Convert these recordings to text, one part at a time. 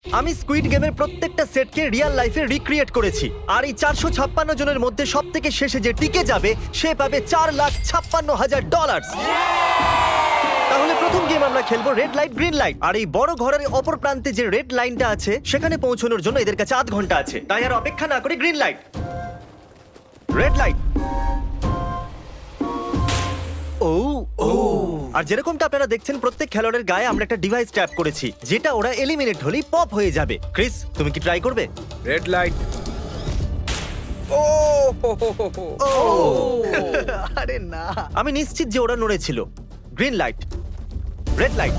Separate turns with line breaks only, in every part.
আমি স্কুইড গেমের প্রত্যেকটা সেটকে রিয়েল লাইফে রিক্রিয়েট করেছি আর এই 456 জনের মধ্যে সব থেকে শেষে যে টিকে যাবে সে পাবে $4,56,000। তাহলে প্রথম গেম আমরা খেলবো রেড লাইট গ্রিন লাইট। আর এই বড় ঘরের অপর প্রান্তে যে রেড লাইনটা আছে সেখানে পৌঁছানোর জন্য এদের কাছে 8 ঘন্টা আছে। তাই আর অপেক্ষা না করে গ্রিন লাইট, রেড লাইট। আর যেরকমটা আপনারা দেখছেন প্রত্যেক খেলোয়াড়ের গায়ে আমরা একটা ডিভাইস ট্যাপ করেছি যেটা ওরা এলিমিনেট হলেই পপ হয়ে যাবে। ক্রিস, তুমি কি ট্রাই করবে?
Red light.
আরে না, আমি নিশ্চিত যে ওরা নড়েছিল। Green light, red light.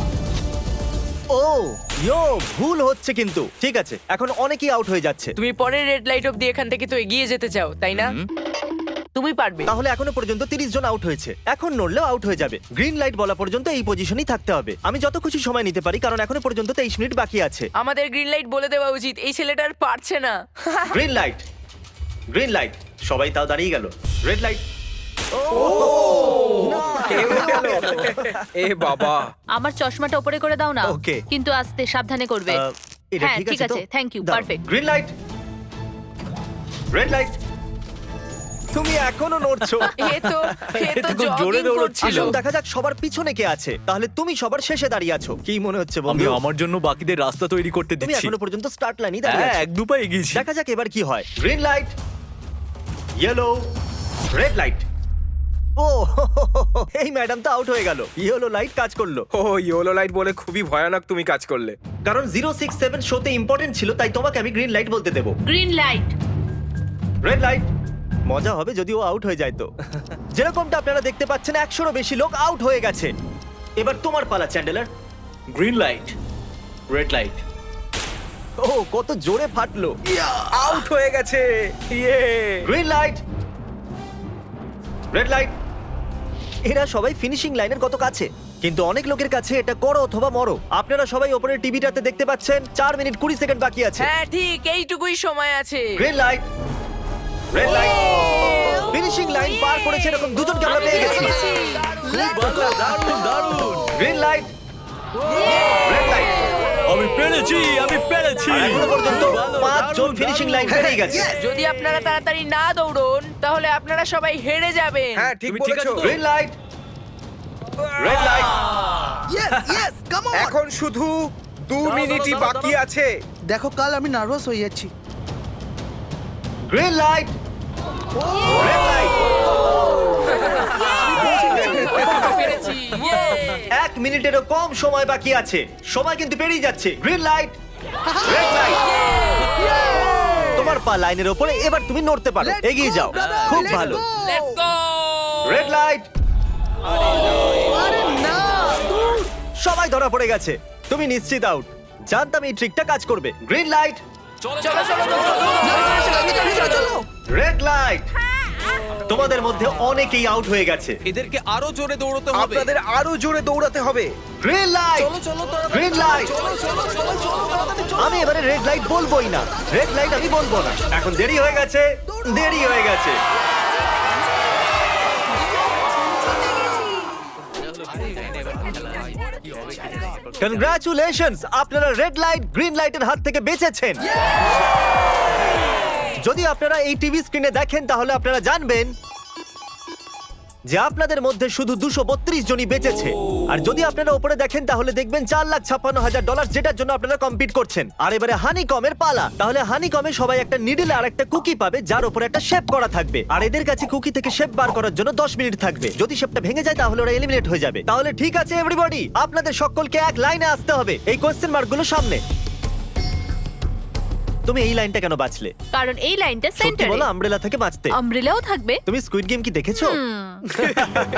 ভুল হচ্ছে কিন্তু। ঠিক আছে, এখন অনেকেই আউট হয়ে যাচ্ছে।
তুমি পরের রেড লাইট অব্দি এখান থেকে তো এগিয়ে যেতে চাও, তাই না? তুমি পারবে।
তাহলে এখনো পর্যন্ত 30 জন আউট হয়েছে। এখন নড়লেও আউট হয়ে যাবে। গ্রিন লাইট বলা পর্যন্ত এই পজিশনেই থাকতে হবে। আমি যত খুশি সময় নিতে পারি কারণ এখনো পর্যন্ত 23 মিনিট বাকি আছে।
আমাদের গ্রিন লাইট বলে দেওয়া উচিত, এই ছেলেটা আর পারছে না।
Green light, green light. সবাই তাও দাঁড়িয়ে গেল। Red light.
এ বাবা,
আমার চশমাটা উপরে করে দাও না।
Okay.
কিন্তু আস্তে সাবধানে করবে।
এটা
হ্যাঁ,
ঠিক
ঠিক
আছে তো?
আছে, thank you,
দাও।
perfect.
Green light, red light. তুমি এখনো নড়ছো।
এ তো
খুব জোরে
জগিং
দৌড়চ্ছিল।
করছিল।
আসুন দেখা যাক সবার পিছনে কে আছে। তাহলে তুমি সবার শেষে দাঁড়িয়ে আছো। কি মনে হচ্ছে
আমি
বন্ধু?
আমার জন্য বাকিদের রাস্তা তৈরি করতে
তুমি
দিচ্ছি।
এখনো পর্যন্ত স্টার্ট লাইনই দাঁড়িয়ে
হ্যাঁ,
আছো।
এক দু পা এগিয়েছি।
দেখা যাক এবার কি হয়। Green light, yellow, red light. ও এই ম্যাডাম তো আউট হয়ে গেল। ইয়েলো লাইট কাজ করলো
ও ইয়েলো লাইট বলে খুবই ভয়ানক তুমি কাজ করলে।
কারণ 067 শোতে ইম্পর্টেন্ট ছিল, তাই তোমাকে আমি গ্রিন লাইট বলতে দেবো।
Green light.
Red light. মজা হবে যদি ও আউট হয়ে যায় তো। যেরকমটা আপনারা দেখতে পাচ্ছেন 100-এরও বেশি লোক আউট হয়ে গেছে। এবার তোমার পালা Chandler.
Green light, red light.
ও কত জোরে ফাটলো।
আউট হয়ে গেছে। ইয়ে।
Green light, red light. এরা সবাই ফিনিশিং লাইনের কত কাছে, কিন্তু অনেক লোকের কাছে এটা করো অথবা মরো। আপনারা সবাই ওপরের টিভিটাতে দেখতে পাচ্ছেন 4 মিনিট 20 সেকেন্ড বাকি আছে।
হ্যাঁ ঠিক, এইটুকুই সময় আছে।
Green light, red light. Finishing line পার করেছে এরকম দুজনকে আমরা পেয়ে গেছি।
দারুণ দারুণ।
Green light, red light.
আমি পেরেছি, আমি পেরেছি।
আর এখনো পর্যন্ত
ভালো,
5 জন
দারুণ,
ফিনিশিং
দারুণ।
লাইন পেরিয়ে গেছে।
যদি আপনারা তাড়াতাড়ি না দৌড়ন তাহলে আপনারা সবাই হেরে যাবেন।
হ্যাঁ ঠিক
তুমি ঠিক
বলেছো।
আছো তো?
Green light, red light.
এখন শুধু 2 মিনিটই
দাঁড়াও,
বাকি
দাঁড়াও।
আছে।
দেখো কাল আমি নার্ভাস হয়ে যাচ্ছি।
Green light, red light.
পেরেছি। ইয়ে!
1 মিনিটেরও কম সময় বাকি আছে। সময় কিন্তু পেরিয়ে যাচ্ছে। Green light, red light. তোমার পা লাইনের উপরে, এবার তুমি নড়তে পারো।
Let's
এগিয়ে
go,
যাও।
brother,
খুব
let's
ভালো।
go!
Let's go!
Red light.
আরে না,
সবাই ধরা পড়ে গেছে। তুমি নিশ্চিত আউট। জানতাম এই ট্রিকটা কাজ করবে। গ্রিন লাইট,
চলো চলো চলো চলো।
চলো।
Red light. তোমাদের মধ্যে অনেকেই আউট হয়ে গেছে।
এদেরকে আরো জোরে দৌড়তে হবে।
আপনাদের আরো জোরে দৌড়াতে হবে।
Green light, green light. আমি এবারে রেড লাইট বলবোই না। রেড লাইট আমি বলবো না। এখন দেরি হয়ে গেছে, দেরি হয়ে গেছে। কনগ্রাচুলেশনস, আপনারা রেড লাইট গ্রিন লাইটের হাত থেকে বেঁচেছেন। যদি আপনারা এই টিভি স্ক্রিনে দেখেন তাহলে আপনারা জানবেন যে আপনাদের মধ্যে শুধু 232 জনই বেঁচেছে। আর যদি আপনারা উপরে দেখেন তাহলে দেখবেন $4,56,000, যেটার জন্য আপনারা কম্পিট করছেন। আর এবারে হানিকমের পালা। তাহলে হানিকমে সবাই একটা নিডল আর একটা কুকি পাবে যার উপরে একটা শেপ করা থাকবে। আর এদের কাছে কুকি থেকে শেপ বার করার জন্য 10 মিনিট থাকবে। যদি শেপটা ভেঙে যায় তাহলে ওরা এলিমিনেট হয়ে যাবে। তাহলে ঠিক আছে এভরিবডি, আপনাদের সকলকে এক লাইনে আসতে হবে এই কোশ্চেন মার্কগুলো সামনে। তুমি এই লাইনটা কেন বাঁচলে?
কারণ এই লাইনটা
সত্যি
সেন্টারে।
বলো, আমব্রেলা থেকে বাঁচতে।
আমব্রেলাও থাকবে।
তুমি স্কুইড গেম কি দেখেছো?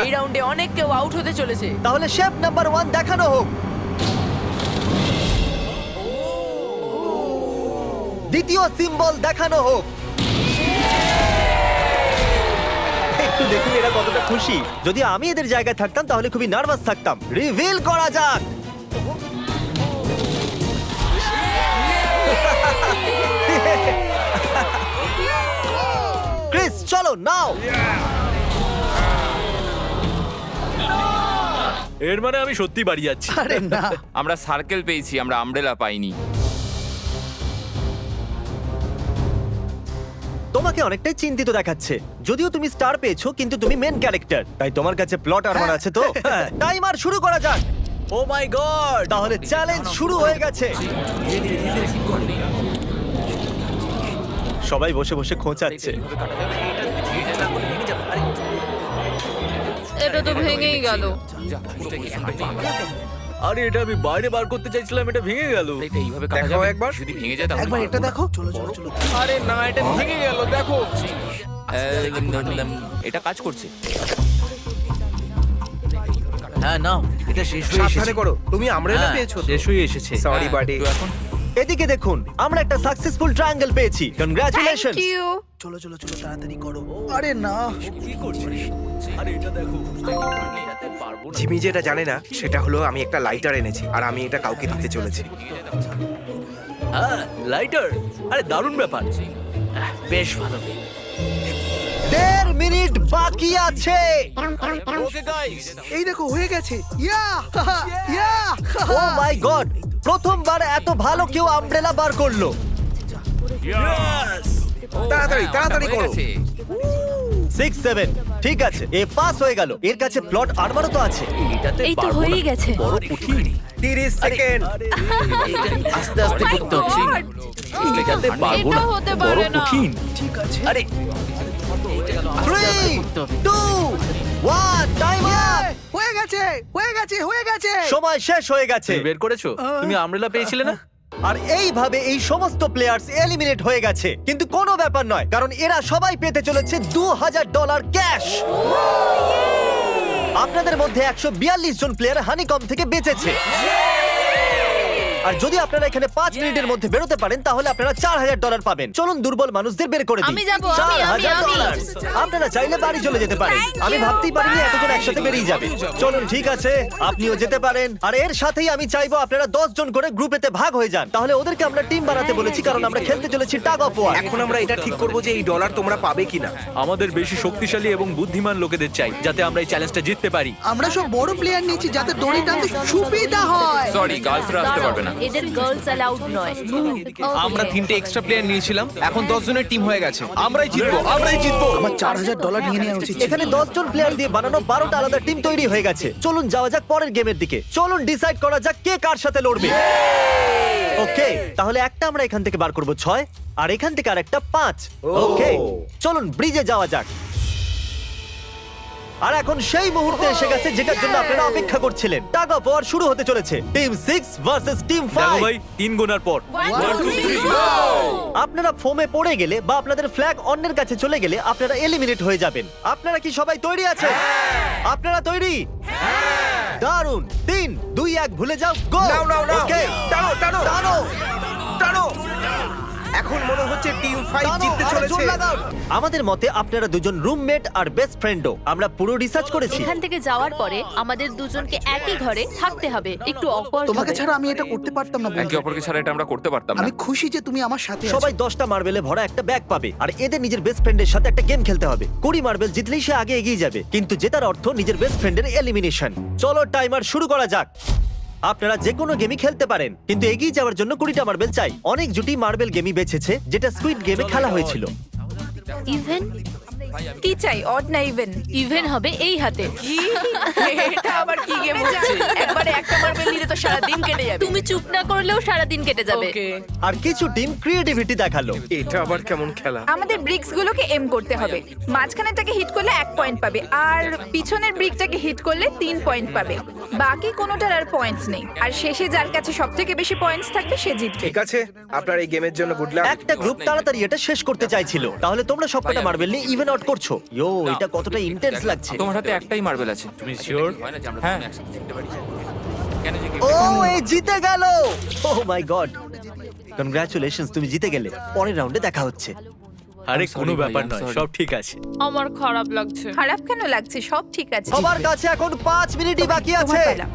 এই রাউন্ডে অনেক কেউ আউট হতে চলেছে।
তাহলে শেপ নাম্বার 1 দেখানো হোক। দ্বিতীয় সিম্বল দেখানো হোক। একটু দেখুন এরা কতটা খুশি। যদি আমি এদের জায়গায় থাকতাম তাহলে খুবই নার্ভাস থাকতাম। রিভিল করা যাক। ক্রিস চলো নাও।
এর মানে আমি সত্যি বাড়ি যাচ্ছি।
আরে না,
আমরা সার্কেল পেয়েছি, আমরা আমব্রেলা পাইনি।
তোমাকে অনেকটাই চিন্তিত দেখাচ্ছে। যদিও তুমি স্টার পেয়েছো কিন্তু তুমি মেন ক্যারেক্টার, তাই তোমার কাছে প্লট আর্মার আছে তো? টাইমার শুরু করা যাক।
ও মাই গড!
তাহলে চ্যালেঞ্জ শুরু হয়ে গেছে। সবাই বসে বসে খোঁচাচ্ছে।
এটা তো ভেঙেই গেল।
আরে এটা আমি বাইরে বার করতে চাইছিলাম, এটা ভেঙে গেল।
দেখাও একবার।
একবার এটা দেখো। চলো চলো চলো।
আরে না, এটা ভেঙে গেল, দেখো। এটা কাজ করছে। হ্যাঁ নাও, এটা শেষ হয়ে
সাবধানে
এসেছে।
করো, তুমি আমব্রেলা পেয়েছো তো?
শেষ হয়ে এসেছে।
Sorry, buddy.
তো এখন
এদিকে দেখুন, আমরা একটা সাকসেসফুল ট্রায়াঙ্গেল পেয়েছি। কনগ্রাচুলেশন।
চলো চলো চলো তাড়াতাড়ি করো। আরে না।
কি করছিস? আরে এটা দেখো। এটাতে পারবো না।
জিমি যেটা জানে না সেটা হলো আমি একটা লাইটার এনেছি আর আমি এটা কাউকে দিতে চলেছি।
হ্যাঁ, লাইটার। আরে দারুণ ব্যাপার। বেশ ভালো।
1.5 মিনিট বাকি আছে।
ওকে গাইস,
এই দেখো হয়ে গেছে। ইয়া ইয়া।
ও মাই গড, প্রথমবার এত ভালো কেউ আমব্রেলা বার করলো।
ইয়েস!
তাড়াতাড়ি তাড়াতাড়ি করো।
6 7 ঠিক আছে, এ পাস হয়ে গেল। এর কাছে প্লট আর্মারও তো আছে।
এটাতে
এই তো
পারবো
হয়েই
না।
গেছে।
বড় কঠিন।
30 সেকেন্ড।
আস্তে আস্তে
Oh my
করতে হচ্ছে।
God!
এটাতে পারবো
এটা
না।
হতে
বড়
পারে না।
কঠিন।
ঠিক আছে।
আরে
3 2 1 টাইম আপ।
হয়ে গেছে হয়ে গেছে হয়ে গেছে।
সময় শেষ হয়ে গেছে।
তুমি বের করেছো? তুমি আমব্রেলা পেয়েছিলে না?
আর এইভাবে এই সমস্ত প্লেয়ার্স এলিমিনেট হয়ে গেছে। কিন্তু কোনো ব্যাপার নয়, কারণ এরা সবাই পেতে চলেছে $2000 ক্যাশ। আপনাদের মধ্যে 142 জন প্লেয়ার হানিকম থেকে বেঁচেছে। আর যদি আপনারা এখানে 5 মিনিটের মধ্যে বেরোতে পারেন তাহলে আপনারা $4000 পাবেন। চলুন দুর্বল মানুষদের বের করে দিই।
আমি যাবো, আমি।
$4000। আপনারা চাইলে বাড়ি চলে যেতে পারেন। আমি ভাবতেই পারিনি এতজন একসাথে বেরিয়ে যাবে। চলুন ঠিক আছে, আপনিও যেতে পারেন। আর এর সাথেই আমি চাইবো আপনারা 10 জন করে গ্রুপেতে ভাগ হয়ে যান। তাহলে ওদেরকে আমরা টিম বানাতে বলেছি, কারণ আমরা খেলতে চলেছি টাগ অফ ওয়ার।
এখন আমরা এটা ঠিক করব যে এই ডলার তোমরা পাবে কিনা।
আমাদের বেশি শক্তিশালী এবং বুদ্ধিমান লোকেদের চাই, যাতে আমরা এই চ্যালেঞ্জটা জিততে পারি।
আমরা সব বড় প্লেয়ার নিয়েছি যাতে দড়ি টানতে সুবিধা হয়।
সরি গার্লসরা আসতে পারবে না।
এদের গার্লস অ্যালাউড নয়।
আমরা 3টে এক্সট্রা প্লেয়ার নিয়েছিলাম, এখন 10 জনের টিম হয়ে গেছে। আমরাই জিতবো, আমরাই জিতবো।
আমার $4000 নিয়ে নেওয়া উচিত ছিল।
এখানে 10 জন প্লেয়ার দিয়ে বানানো 12টা আলাদা টিম তৈরি হয়ে গেছে। চলুন যাওয়া যাক পরের গেমের দিকে। চলুন ডিসাইড করা যাক কে কার সাথে লড়বে। ওকে, তাহলে একটা আমরা এখান থেকে বার করব 6, আর এখান থেকে আরেকটা 5। ওকে, চলুন ব্রিজে যাওয়া যাক। আর এখন সেই মুহূর্তে এসে গেছে যেটার জন্য আপনারা অপেক্ষা করছিলেন। টাগ অফ ওয়ার শুরু হতে চলেছে। টিম 6 ভার্সেস টিম
দেখো
5।
ভাই, 3 গোনার পর।
আপনারা ফোমে পড়ে গেলে বা আপনাদের ফ্ল্যাগ অন্যের কাছে চলে গেলে আপনারা এলিমিনেট হয়ে যাবেন। আপনারা কি সবাই তৈরি আছেন? আপনারা তৈরি? দারুণ। 3 2 1 ভুলে যাও, গো।
নাও নাও নাও।
ওকে,
টানো টানো
টানো
টানো। এখন মনে হচ্ছে টিম 5
টানো,
জিততে
আরো
চলেছে।
জোর লাগাও। আমাদের মতে আপনারা দুজন রুমমেট আর বেস্ট ফ্রেন্ডও। আমরা পুরো রিসার্চ করেছি।
এখান থেকে যাওয়ার পরে আমাদের দুজনকে একই ঘরে থাকতে হবে। একটু অকওয়ার্ড
তোমাকে
হবে।
ছাড়া আমি এটা করতে পারতাম না
একে
বন্ধু।
অপরকে ছাড়া এটা আমরা করতে পারতাম না।
আমি খুশি যে তুমি আমার সাথে আছো।
সবাই 10টা মার্বেলে ভরা একটা ব্যাগ পাবে, আর এদের নিজের বেস্ট ফ্রেন্ডের সাথে একটা গেম খেলতে হবে। 20 মার্বেল জিতলেই সে আগে এগিয়ে যাবে, কিন্তু জেতার অর্থ নিজের বেস্ট ফ্রেন্ডের এলিমিনেশন। চলো টাইমার শুরু করা যাক। আপনারা যে কোনো গেমই খেলতে পারেন, কিন্তু এগিয়ে যাওয়ার জন্য 20টা মার্বেল চাই। অনেক জুটি মার্বেল গেমই বেছেছে, যেটা স্কুইড গেমে খেলা হয়েছিল।
ইভেন
কি চাই, অড না ইভেন?
ইভেন হবে এই হাতে।
কি এটা আবার কি গেম হচ্ছে? একবারে একটা মার্বেল নিলে তো সারা দিন কেটে যাবে।
তুমি চুপ না করলেও সারা দিন কেটে যাবে।
ওকে,
আর কিছু টিম ক্রিয়েটিভিটি দেখালো।
এটা আবার কেমন খেলা?
আমাদের ব্রিক্স গুলোকে এম করতে হবে। মাঝখানেটাকে হিট করলে 1 পয়েন্ট পাবে, আর পিছনের ব্রিকটাকে হিট করলে 3 পয়েন্ট পাবে। বাকি কোনোটার আর পয়েন্টস নেই, আর শেষে যার কাছে সবথেকে বেশি পয়েন্টস থাকবে সে জিতবে।
ঠিক আছে, আপনার এই গেমের জন্য গুড লাক।
একটা গ্রুপ তাড়াতাড়ি এটা শেষ করতে চাইছিল। তাহলে তোমরা সবকটা মার্বেল নিয়ে ইভেন আউট করছো। ইয়ো, এটা কতটা ইন্টেন্স লাগছে।
তোমার হাতে একটাই মার্বেল আছে।
তুমি শিওর?
হ্যাঁ।
ও, এই জিতে গেল। ও মাই গড, কনগ্রাচুলেশনস, তুমি জিতে গেলে। পরের রাউন্ডে দেখা হচ্ছে।
আরে
I'm sorry
কোনো
ভাই,
ব্যাপার
I'm
নয়,
sorry.
সব ঠিক আছে।
আমার খারাপ লাগছে।
খারাপ কেন লাগছে? সব ঠিক আছে।
সবার কাছে এখন 5 মিনিটই বাকি আছে।
তোমার পালা।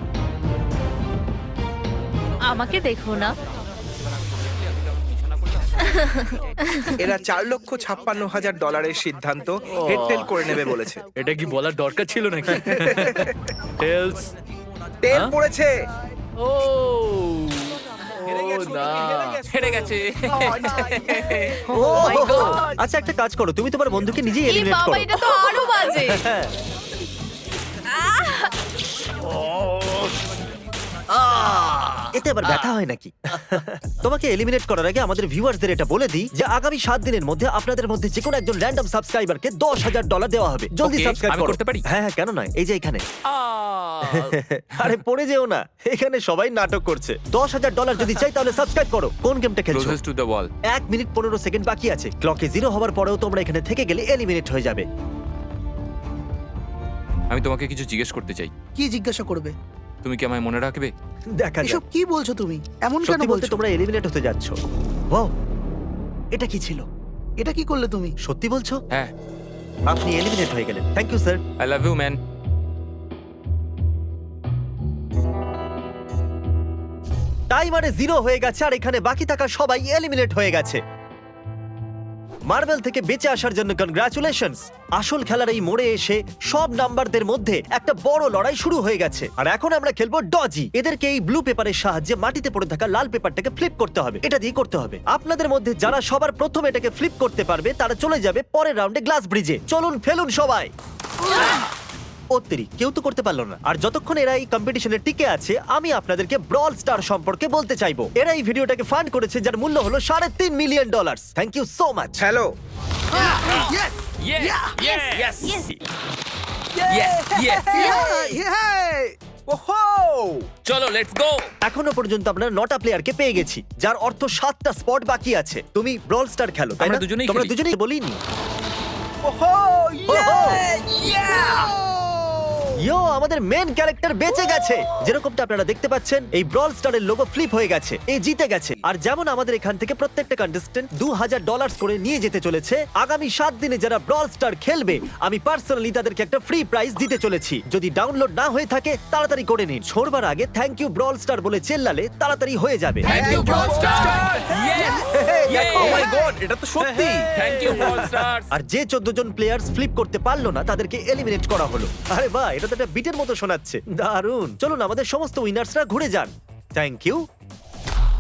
আমাকে দেখো না।
এরা $4,56,000 সিদ্ধান্ত হেডটেল করে নেবে বলেছে।
এটা কি বলার দরকার ছিল নাকি? টেলস।
তেল পড়েছে।
ও হেরে গেছে।
ও আচ্ছা একটা কাজ করো, তুমি তোমার বন্ধুকে নিজেই
এই
এলিমিনেট
বাবা,
করো।
এটা তো আরো বাজে।
হ্যাঁ। এতে আবার ব্যথা হয় নাকি? তোমাকে এলিমিনেট করার আগে আমাদের ভিউয়ার্সদের এটা বলে দিই যে আগামী 7 দিনের মধ্যে আপনাদের মধ্যে যে কোনো একজন র্যান্ডম সাবস্ক্রাইবারকে $10,000 দেওয়া হবে। জলদি
Okay,
সাবস্ক্রাইব
আমি
করো।
করতে পারি?
হ্যাঁ হ্যাঁ, কেন নয়, এই যে এখানে। আরে পড়ে যেও না, এখানে সবাই নাটক করছে। $10,000 যদি চাই তাহলে সাবস্ক্রাইব করো। কোন গেমটা খেলছো?
Closest to the wall.
1 minute 15 second বাকি আছে। ক্লকে 0 হওয়ার পরেও তোমরা এখানে থেকে গেলে এলিমিনেট হয়ে যাবে।
আমি তোমাকে কিছু জিজ্ঞেস করতে চাই।
কি জিজ্ঞাসা করবে?
তুমি কি আমায় মনে রাখবে?
দেখা যাক।
এসব কি বলছো তুমি? এমন কেন
সত্যি বলতে
বলছো?
তোমরা এলিমিনেট হতে যাচ্ছ। ওয়াও, এটা কি ছিল?
এটা কি করলে তুমি?
সত্যি বলছো?
হ্যাঁ,
আপনি এলিমিনেট হয়ে গেলেন। Thank you sir.
I love you man.
টাইমারে 0 হয়ে গেছে আর এখানে বাকি থাকা সবাই এলিমিনেট হয়ে গেছে। মার্বেল থেকে বেঁচে আসার জন্য কনগ্রাচুলেশনস। আসল খেলার এই মোড়ে এসে সব নাম্বারদের মধ্যে একটা বড় লড়াই শুরু হয়ে গেছে। আর এখন আমরা খেলবো ডজি। এদেরকে এই ব্লু পেপারের সাহায্যে মাটিতে পড়ে থাকা লাল পেপারটাকে ফ্লিপ করতে হবে। এটা দিয়ে করতে হবে। আপনাদের মধ্যে যারা সবার প্রথম এটাকে ফ্লিপ করতে পারবে তারা চলে যাবে পরের রাউন্ডে গ্লাস ব্রিজে। চলুন ফেলুন সবাই। কেউ তো করতে পারলো না। আর যতক্ষণ এরা এই কম্পিটিশনে টিকে আছে আমি আপনাদেরকে ব্রল স্টার সম্পর্কে বলতে চাইবো। এরা এই ভিডিওটাকে ফান্ড করেছে যার মূল্য হলো $3.5 million. Thank you so much.
Hello,
Yes!
Yes.
Yay!
ওহো,
চলো লেটস গো।
এখনো পর্যন্ত আমরা 9টা প্লেয়ারকে পেয়ে গেছি, যার অর্থ 7টা স্পট বাকি আছে। তুমি ব্রল স্টার খেলো, তাই না?
আমরা দুজনেই
তোমরা
খেলি।
দুজনেই বলিনি।
ওহো,
ইয়ো, আমাদের মেন ক্যারেক্টার বেঁচে গেছে। যেরকমটা আপনারা দেখতে পাচ্ছেন এই ব্রল স্টারের লোগো ফ্লিপ হয়ে গেছে। এই জিতে গেছে। আর যেমন আমাদের এখান থেকে প্রত্যেকটা কন্টেস্টেন্ট $2,000 করে নিয়ে যেতে চলেছে, আগামী 7 দিনে যারা ব্রল স্টার খেলবে আমি পার্সোনালি তাদেরকে একটা ফ্রি প্রাইজ দিতে চলেছি। যদি ডাউনলোড না হয়ে থাকে তাড়াতাড়ি করে নিন। ছোড়বার আগে থ্যাংক ইউ ব্রল স্টার বলে চেল্লালে তাড়াতাড়ি হয়ে যাবে।
Thank you Brawl Star.
Oh my god, এটা তো সত্যি।
Thank you Brawl Stars.
আর যে 14 জন প্লেয়ার্স ফ্লিপ করতে পারলো না তাদেরকে এলিমিনেট করা হলো। আরে বাহ, এটা তো একটা বিটের মতো শোনাচ্ছে। দারুণ। চলুন আমাদের সমস্ত উইনার্সরা ঘুরে যান। Thank you.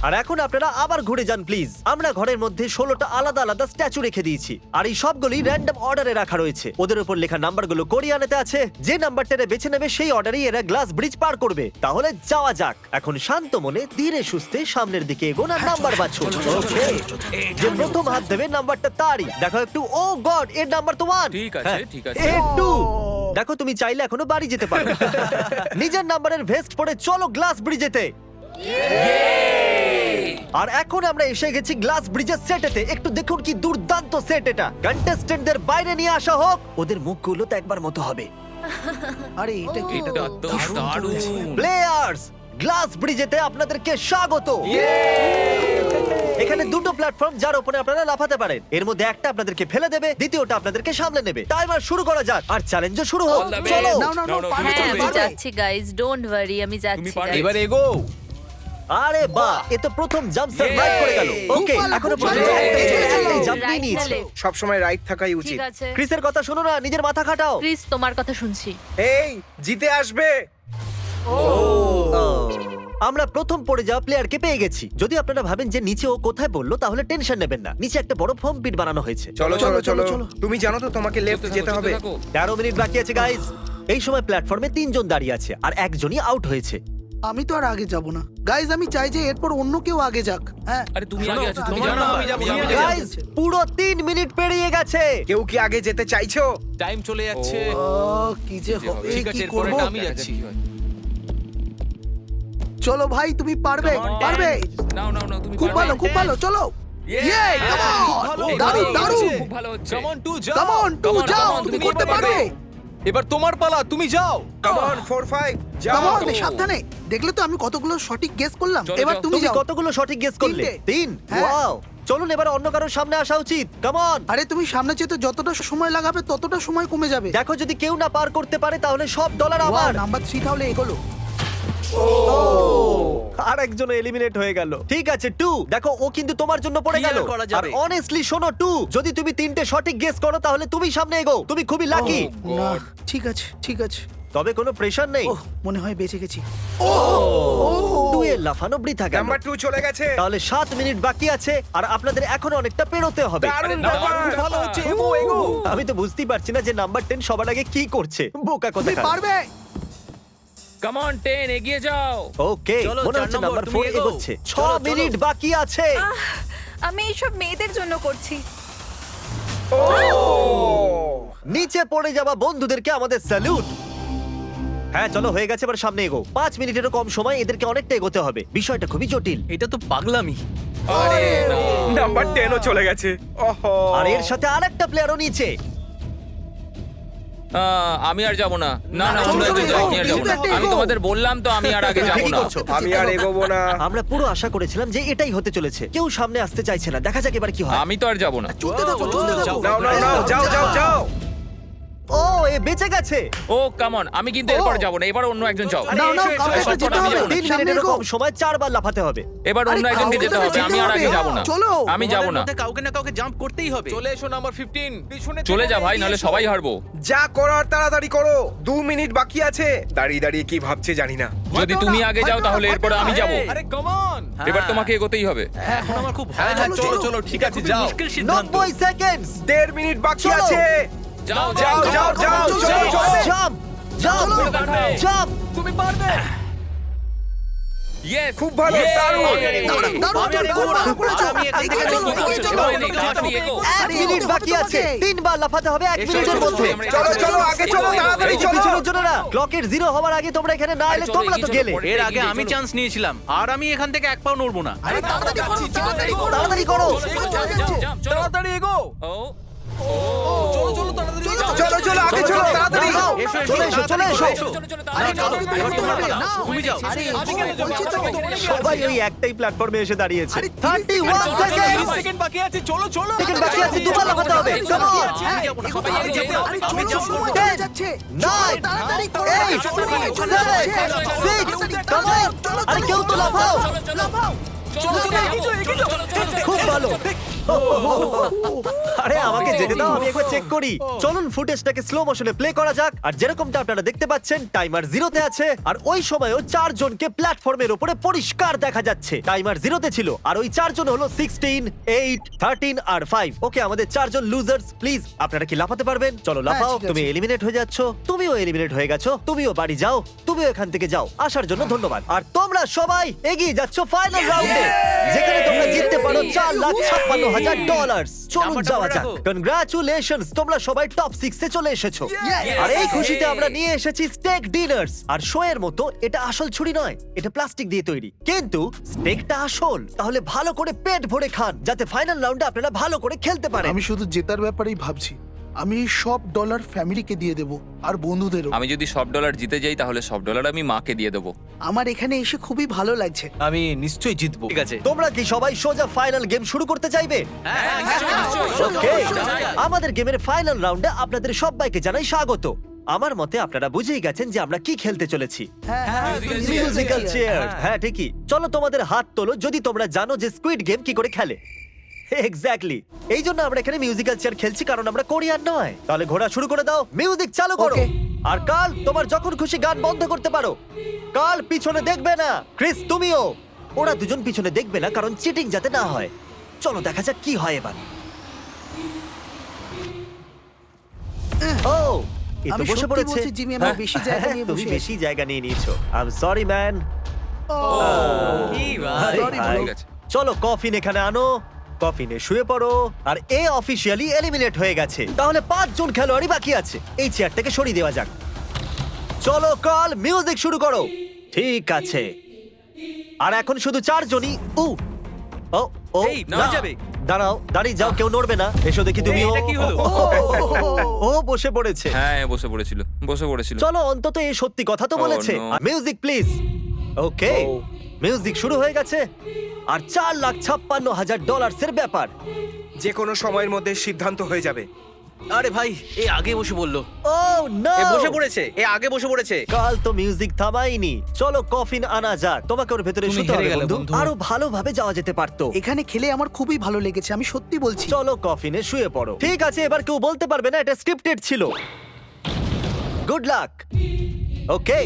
আর এখন আপনারা আবার ঘুরে যান প্লিজ। আমরা ঘরের মধ্যে 16টা আলাদা আলাদা স্ট্যাচু রেখে দিয়েছি আর এই সবগুলি র্যান্ডম অর্ডারে রাখা রয়েছে। ওদের উপর লেখা নাম্বারগুলো কোরিয়ানেতে আছে। যে নাম্বারটা বেছে নেবে সেই অর্ডারেই এরা গ্লাস ব্রিজ পার করবে। তাহলে যাওয়া যাক। এখন শান্ত মনে ধীরে সুস্থে সামনের দিকে এগোন আর নাম্বার বাছুন। ওকে, যে প্রথম হাত দেবে নাম্বারটা তারই। দেখো একটু, ও গড, এর নাম্বার তো 1।
ঠিক আছে, ঠিক আছে।
এর 2। দেখো তুমি চাইলে এখনো বাড়ি যেতে পারো। নিজের নাম্বারের ভেস্ট পরে চলো গ্লাস ব্রিজেতে। আর এখন আমরা এসে গেছি গ্লাস ব্রিজের সেটেতে। একটু দেখুন কি দুর্দান্ত সেট এটা। কন্টেস্টেন্টদের বাইরে নিয়ে আসা হোক। ওদের মুখগুলো তো একবার মতো হবে।
আরে এটা কি?
এটা তো দারুণ।
প্লেয়ার্স, গ্লাস ব্রিজেতে আপনাদেরকে স্বাগত। এখানে দুটো প্ল্যাটফর্ম যার উপরে আপনারা লাফাতে পারেন। এর মধ্যে একটা আপনাদেরকে ফেলে দেবে, দ্বিতীয়টা আপনাদেরকে সামলে নেবে। টাইমার শুরু করা যাক আর চ্যালেঞ্জও শুরু হোক।
All the best.
চলো।
নাও নাও নাও,
No, no,
পারবে,
তুমি
হ্যাঁ,
পারবে,
আমি
পারবে।
যাচ্ছি গাইস, ডোন্ট ওয়ারি, আমি যাচ্ছি
পারবে।
guys।
এবার এগো।
আরে বাহ, এ তো প্রথম জাম্প সার্ভাইভ করে গেল। ওকে,
ভালো,
এখনো
খুব
পর্যন্ত
ভালো।
একটাই জাম্প
Right
নিয়ে
না
নিয়েছে।
left?
সব সময় রাইট থাকাই উচিত।
ঠিক আছে
ক্রিসের কথা শোনো না, নিজের মাথা খাটাও।
ক্রিস, তোমার কথা শুনছি।
এই জিতে আসবে।
আমরা প্রথম পড়ে যাওয়া প্লেয়ারকে পেয়ে গেছি। যদি আপনারা ভাবেন যে নিচে ও কোথায় বললো তাহলে টেনশন নেবেন না। নিচে একটা বড় ফর্ম পিট বানানো হয়েছে।
চলো চলো
চলো,
চলো,
চলো।
তুমি জানো তো তোমাকে লেফট যেতে হবে।
13 মিনিট বাকি আছে গাইজ। এই সময় প্ল্যাটফর্মে 3 জন দাঁড়িয়ে আছে আর একজনই আউট হয়েছে।
আমি তো আর আগে যাব না গাইজ। আমি চাই যে এরপর অন্য কেউ আগে যাক। হ্যাঁ,
আরে তুমি আগে আছো, তুমি
তোমার
জানো
নাম,
আমি যাবো,
তুমি
আমি
আগে
যাবো।
গাইজ, পুরো 3 মিনিট পেরিয়ে গেছে।
কেউ কি আগে যেতে চাইছো?
টাইম চলে যাচ্ছে।
ও, কি যে হবে,
ঠিক
কি
আছে, এরপরে
করব?
আমি যাচ্ছি।
চলো ভাই, তুমি পারবে, পারবে।
নাও নাও নাও, তুমি
খুব
পারবে।
ভালো, খুব ভালো, চলো। Yay, come on! দারুণ, দারুণ।
খুব ভালো হচ্ছে।
কাম অন টু যাও।
Come on,
Come
to
on,
যাও,
come on,
তুমি
তুমি
করতে
করতে
পারবে।
এবার তোমার পালা, তুমি যাও।
কাম অন 4 5 যাও।
Come on, সাবধানে। দেখলে তো আমি কতগুলো সঠিক গেস করলাম।
চলো,
এবার
চলো।
তুমি
তুমি
যাও।
কতগুলো সঠিক গেস করলে?
3টে।
3।
হ্যাঁ।
ওয়াও। চলুন এবার অন্য কারোর সামনে আসা উচিত। Come on.
আরে তুমি সামনে যেতে যতটা সময় লাগাবে ততটা সময় কমে যাবে।
দেখো যদি কেউ না পার করতে পারে তাহলে সব ডলার আমার।
নাম্বার 3 তাহলে এগোলো।
আর একজন এলিমিনেট হয়ে গেল। ঠিক আছে 2, দেখো ও কিন্তু তোমার জন্য পড়ে
কি
গেল।
আর করা
আর
যাবে?
অনেস্টলি শোনো 2, যদি তুমি 3টে সঠিক গেস করো তাহলে তুমি সামনে এগো। তুমি খুবই লাকি।
না, ঠিক আছে, ঠিক আছে।
তবে কোনো প্রেশার নেই।
ওহ, মনে হয় বেঁচে গেছি।
2 লাফানো বৃথা গেল।
নাম্বার 2 চলে গেছে।
তাহলে 7 মিনিট বাকি আছে আর আপনাদের এখন অনেকটা পেরোতে হবে।
দারুণ ব্যাপার।
ভালো হচ্ছে, এগো এগো।
আমি তো বুঝতেই পারছি না যে নাম্বার 10 সবার আগে কি করছে। বোকা
তুমি
কথা।
পারবে।
কাম অন 10 এগিয়ে যাও।
ওকে,
চলো,
মনে
4
হচ্ছে
নম্বর,
নাম্বার
তুমি
4
এগোও।
এগোচ্ছে।
চলো,
6 মিনিট বাকি আছে।
আমি এইসব মেয়েদের জন্য করছি।
নিচে পড়ে যাওয়া বন্ধুদেরকে আমাদের স্যালুট। হ্যাঁ চলো, হয়ে গেছে, এবার সামনে এগো। 5 মিনিটেরও কম সময়, এদেরকে অনেকটা এগোতে হবে। বিষয়টা খুবই জটিল।
এটা তো পাগলামি।
আরে না।
নাম্বার 10 ও চলে গেছে। ওহো।
আর এর সাথে আরেকটা প্লেয়ারও নিচে।
আমি আর যাব না। না না,
চলো,
অন্য একজন
চলো,
যাও, আমি আর যাব না।
একটু
আমি
এগো।
তোমাদের বললাম তো আমি আর আগে যাব
কি
না।
করছো?
আমি আর এগোবো না।
আমরা পুরো আশা করেছিলাম যে এটাই হতে চলেছে। কেউ সামনে আসতে চাইছে না। দেখা যাক এবার কি হয়।
আমি তো আর যাব না।
চলতে থাকো, চলতে থাকো।
নাও নাও নাও, যাও যাও যাও।
ও, এ বেঁচে গেছে।
ও কাম অন, আমি কিন্তু এরপর যাব না। এবার অন্য একজন যাও।
নাও, নাও, কাউকে একটা যেতে হবে।
3
সামনে
মিনিটেরও
এগো।
কম সময় 4 বার লাফাতে হবে।
এবার অন্য
আরে,
একজনকে
কাউকে
যেতে
তো
হবে। আমি
যেতে
আর আগে
হবে।
যাব না।
চলো।
আমি যাব না।
কাউকে না কাউকে জাম্প করতেই হবে।
চলে এসো নাম্বার 15 পিছনে
চলে যা
থেকে
ভাই,
এগিয়ে
নাহলে
এসো।
সবাই হারবো।
যা করার তাড়াতাড়ি করো। 2 মিনিট বাকি আছে। দাঁড়িয়ে দাঁড়িয়ে কি ভাবছে জানি না।
যদি তুমি আগে যাও তাহলে এরপর আমি যাব।
আরে কাম অন।
এবার তোমাকে এগোতেই হবে।
এখন আমার খুব ভয়
হ্যাঁ হ্যাঁ,
লাগছে।
চলো চলো, ঠিক আছে,
খুবই
যাও।
মুশকিল সিদ্ধান্ত।
90 সেকেন্ডস।
1.5 মিনিট বাকি
চলো।
আছে।
যাও
যাও যাও যাও, চলো চলো।
জাম্প জাম্প
পারবে।
জাম্প।
তুমি পারবে।
ইয়েস,
খুব ভালো, দারুণ।
দারুণ, দারুণ,
আমি আর
দারুণ,
এগোবো না।
ভালো করেছো।
আমি এখান থেকে
এগিয়ে চলো,
এগোবো।
এগিয়ে চলো।
এগোবো, এগোবো, তাড়াতাড়ি এগো।
1 মিনিট বাকি আছে। 3 বার লাফাতে হবে 1 মিনিটের মধ্যে।
চলো চলো, আগে চলো, তাড়াতাড়ি চলো।
পিছনের জন্য না, ক্লকের 0 হওয়ার আগে তোমরা এখানে না এলে
চলো,
তোমরা তো
এগিয়ে চলো,
গেলে।
পরে।
এর আগে আমি চান্স নিয়েছিলাম আর আমি এখান থেকে এক পাও নড়বো না।
আরে তাড়াতাড়ি করো, তাড়াতাড়ি করো।
তাড়াতাড়ি করো।
তাড়াতাড়ি এগো।
ও
চলো চলো, তাড়াতাড়ি এগো।
চলো চলো, আগে চলো, তাড়াতাড়ি।
দাঁড়াও, চলে এসো চলে এসো।
আরে
চলো,
চলো,
এবার তোমার পালা।
নাও।
তুমি যাও।
আরে এগো, বলছি তো।
সবাই ওই একটাই প্লাটফর্মে এসে দাঁড়িয়েছে।
আরে
31 সেকেন্ড।
30 সেকেন্ড বাকি আছে, চলো চলো।
সেকেন্ড বাকি আছে, দুবার লাফাতে হবে। Come on.
আমি যাবো না।
এগোতে
আমি
হবে।
যাবো না।
আরে
আমি
চলো,
যাবো
সময়
না।
চলে যাচ্ছে।
9,
তাড়াতাড়ি করো।
8,
চলো, চলে
7,
যাচ্ছে।
6, come on. আরে কেউ তো লাফাও।
লাফাও।
চলো চলো, এগিয়ে যাও, এগিয়ে যাও।
খুব ভালো। আরে আমাকে যেতে দাও, আমি একবার চেক করি। চলুন ফুটেজটাকে স্লো মোশনে প্লে করা যাক। আর যেরকমটা আপনারা দেখতে পাচ্ছেন, টাইমার 0 তে আছে। আর ওই সময়ও 4 জনকে প্ল্যাটফর্মের উপরে পরিষ্কার দেখা যাচ্ছে। টাইমার 0 তে ছিল। আর ওই 4 জন হলো 16, 8, 13 আর 5। ওকে, আমাদের 4 জন লুজার্স। প্লিজ, আপনারা কি লাফাতে পারবেন? চলো লাফাও।
ঠিক আছে।
তুমি এলিমিনেট হয়ে যাচ্ছ। তুমিও এলিমিনেট হয়ে গেছো। তুমিও বাড়ি যাও। তুমিও এখান থেকে যাও। আসার জন্য ধন্যবাদ। আর তোমরা সবাই এগিয়ে যাচ্ছ ফাইনাল রাউন্ডে, যেখানে তোমরা জিততে পারো $4,56,000। চলুন
নাম্বারটা
যাওয়া
মনে
যাক।
রাখো।
কনগ্রাচুলেশনস, তোমরা সবাই টপ 6 এ চলে এসেছো।
Yes!
আর এই খুশিতে আমরা নিয়ে এসেছি স্টেক ডিনার্স। আর শো এর মতো এটা আসল ছুরি নয়, এটা প্লাস্টিক দিয়ে তৈরি। কিন্তু স্টেকটা আসল। তাহলে ভালো করে পেট ভরে খান, যাতে ফাইনাল রাউন্ডে আপনারা ভালো করে খেলতে পারেন।
আমি শুধু জেতার ব্যাপারেই ভাবছি। আমি এই সব ডলার ফ্যামিলিকে দিয়ে দেব আর বন্ধুদেরও।
আমি যদি সব ডলার জিতে যাই তাহলে সব ডলার আমি মাকে দিয়ে দেবো।
আমার এখানে এসে খুবই ভালো লাগছে।
আমি নিশ্চয়ই জিতবো।
ঠিক আছে।
তোমরা কি সবাই সোজা ফাইনাল গেম শুরু করতে চাইবে? ওকে, আমাদের গেমের ফাইনাল রাউন্ডে আপনাদের সবাইকে জানাই স্বাগত। আমার মতে আপনারা বুঝেই গেছেন যে আমরা কি খেলতে চলেছি। Musical chair. হ্যাঁ ঠিকই। চলো তোমাদের হাত তোলো যদি তোমরা জানো যে স্কুইড গেম কি করে খেলে। এক্স্যাক্টলি, এই জন্য আমরা এখানে মিউজিক্যাল চেয়ার খেলছি, কারণ আমরা কোরিয়ান নয়। তাহলে ঘোড়া শুরু করে দাও, মিউজিক চালু করো।
Okay.
আর কাল, তোমার যখন খুশি গান বন্ধ করতে পারো। কাল পিছনে দেখবে না। ক্রিস, তুমিও। ওরা দুজন পিছনে দেখবে না, কারণ চিটিং যাতে না হয়। চলো দেখা যাক কি হয় এবার। ও, এ তো
আমি
বসে
সত্যি
পড়েছে।
বলছি, জিমি, আমার বেশি জায়গা নিয়ে
তুমি
বসে
বেশি জায়গা নিয়ে নিয়েছো। I am sorry man.
কি ভাই।
Sorry, bro.
ঠিক আছে।
চলো কফিন এখানে আনো। কফিনে শুয়ে পড়ো। আর এ অফিসিয়ালি এলিমিনেট হয়ে গেছে। তাহলে 5 জন খেলোয়াড়ই বাকি আছে। এই চেয়ারটাকে সরিয়ে দেওয়া যাক। চলো কাল, মিউজিক শুরু করো। ঠিক আছে। আর এখন শুধু 4 জনই। ও ও,
এই, নড়ে
না।
যাবে।
দাঁড়াও, দাঁড়িয়ে যাও, কেউ নড়বে না। এসো দেখি তুমিও।
এটা কি হলো?
ও বসে পড়েছে।
হ্যাঁ বসে পড়েছিল।
চলো অন্তত এই সত্যি কথা তো
Oh,
বলেছে।
no.
Music please. Okay, music শুরু হয়ে গেছে। আর $4,56,000 ব্যাপার।
যে কোনো সময়ের মধ্যে সিদ্ধান্ত হয়ে যাবে।
আরে ভাই, এ আগে বসে বললো।
ও নো,
এ বসে পড়েছে, এ আগে বসে পড়েছে।
কাল তো মিউজিক থামাইনি। চলো কফিন আনা যাক। তোমাকে ওর ভেতরে
তুমি
শুতে হবে
হেরে গেলে,
বন্ধু।
বন্ধু।
আরো ভালোভাবে যাওয়া যেতে পারতো।
এখানে খেলে আমার খুবই ভালো লেগেছে, আমি সত্যি বলছি।
চলো কফিনে শুয়ে পড়ো। ঠিক আছে, এবার কেউ বলতে পারবে না এটা স্ক্রিপ্টেড ছিল। Good luck. ওকে,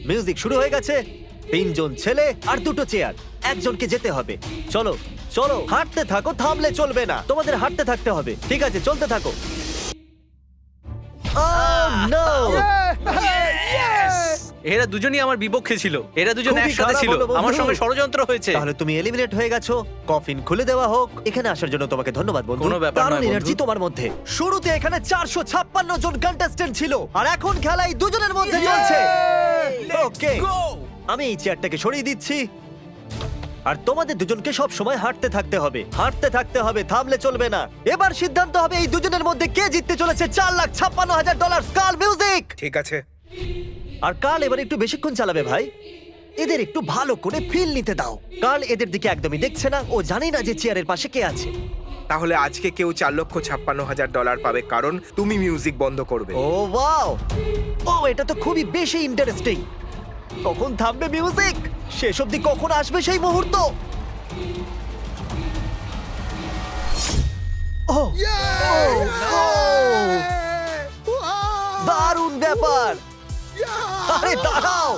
মিউজিক শুরু হয়ে গেছে। 3 জন ছেলে আর 2টো চেয়ার। একজনকে যেতে হবে। চলো চলো, হাঁটতে থাকো, থামলে চলবে না, তোমাদের হাঁটতে থাকতে হবে। ঠিক আছে, চলতে থাকো। Oh, no!
এরা দুজনই আমার বিপক্ষে ছিল, এরা দুজন
খুবই
একসাথে
খারাপ
ছিল,
হলো, বন্ধু।
আমার সঙ্গে ষড়যন্ত্র হয়েছে।
তাহলে তুমি এলিমিনেট হয়ে গেছো। কফিন খুলে দেওয়া হোক। এখানে আসার জন্য তোমাকে ধন্যবাদ বন্ধু।
কোনো ব্যাপার
দারুণ
নয়, বন্ধু।
এনার্জি তোমার মধ্যে। শুরুতে এখানে 456 জন কন্টেস্ট্যান্ট ছিল, আর এখন খেলাই দুজনের মধ্যে চলছে। ওকে, আমি এই চেয়ারটাকে সরিয়ে দিচ্ছি। আর তোমাদের দুজনকে সব সময় হাঁটতে থাকতে হবে, হাঁটতে থাকতে হবে, থামলে চলবে না। এবার সিদ্ধান্ত হবে এই দুজনের মধ্যে কে জিততে চলেছে $4,56,000। কাল মিউজিক।
ঠিক আছে।
আর কাল এবার একটু বেশিক্ষণ চালাবে ভাই, এদের একটু ভালো করে ফিল নিতে দাও। কাল এদের দিকে একদমই দেখছে না, ও জানে না যে চেয়ারের পাশে কে আছে।
তাহলে আজকে কেউ $4,56,000 পাবে, কারণ তুমি মিউজিক বন্ধ করবে।
ও ওয়াও, ও এটা তো খুবই বেশি ইন্টারেস্টিং। কখন থামবে মিউজিক? শেষ অবধি কখন আসবে সেই মুহূর্ত? ও, ও, দারুণ ব্যাপার। আরে দাঁড়াও,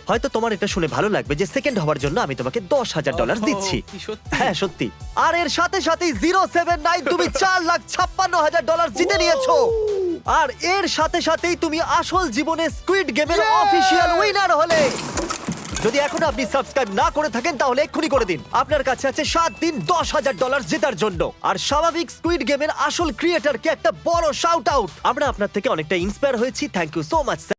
হয়তো তোমার এটা শুনে ভালো লাগবে যে সেকেন্ড হওয়ার জন্য আমি তোমাকে $10,000 দিচ্ছি।
কি সত্যি?
হ্যাঁ সত্যি। আর এর সাথে সাথেই 079 তুমি $4,56,000 জিতে নিয়েছো। আর এর সাথে সাথেই তুমি আসল জীবনে স্কুইড গেমের অফিসিয়াল উইনার হলে। যদি এখনো আপনি সাবস্ক্রাইব না করে থাকেন তাহলে এক্ষুনি করে দিন। আপনার কাছে আছে 7 দিন $10,000 জেতার জন্য। আর স্বাভাবিক স্কুইড গেমের আসল ক্রিয়েটরকে একটা বড় শাউট আউট। আমরা আপনার থেকে অনেকটা ইন্সপায়ার হয়েছি। Thank you so much.